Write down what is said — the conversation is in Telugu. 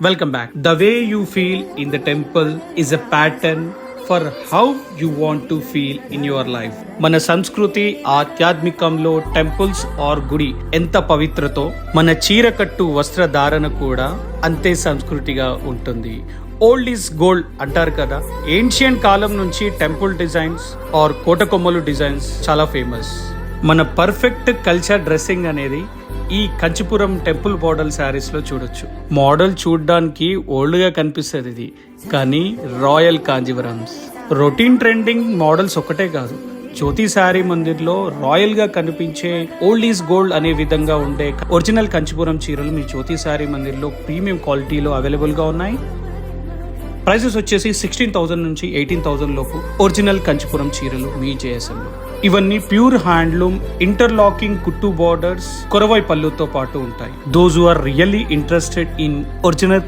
Welcome back. The way you feel in the temple is a pattern for how you want to feel in your life. మన సంస్కృతి ఆధ్యాత్మికంలో టెంపుల్స్ ఆర్ గుడి ఎంత పవిత్రతో మన చీరకట్టు వస్త్రధారణ కూడా అంతే సంస్కృతిగా ఉంటుంది. ఓల్డ్ ఈజ్ గోల్డ్ అంటారు కదా. ఏన్షియంట్ కాలం నుంచి టెంపుల్ డిజైన్స్ ఆర్ కోటకొమ్మలు డిజైన్స్ చాలా ఫేమస్. మన పర్ఫెక్ట్ కల్చర్ డ్రెస్సింగ్ అనేది ఈ కంచిపురం టెంపుల్ మోడల్ శారీస్ లో చూడొచ్చు. మోడల్ చూడడానికి ఓల్డ్ గా కనిపిస్తుంది ఇది, కానీ రాయల్ కాంజీవరమ్స్ రొటీన్ ట్రెండింగ్ మోడల్స్ ఒకటే కాదు, జ్యోతి శారీ మందిర్లో రాయల్ గా కనిపించే ఓల్డ్ ఈజ్ గోల్డ్ అనే విధంగా ఉండే ఒరిజినల్ కంచిపురం చీరలు మీ జ్యోతి శారీ మందిర్లో ప్రీమియం క్వాలిటీలో అవైలబుల్ గా ఉన్నాయి. ప్రైసెస్ వచ్చేసి 16,000 నుంచి 18,000 లోపు ఒరిజినల్ కంచిపురం చీరలు మీ జేఎస్ఎంలో. ఇవన్నీ ప్యూర్ హ్యాండ్లూమ్ ఇంటర్లాకింగ్ కుట్టు బోర్డర్స్ కొరవై పళ్ళుతో పాటు ఉంటాయి. Those who are really interested in original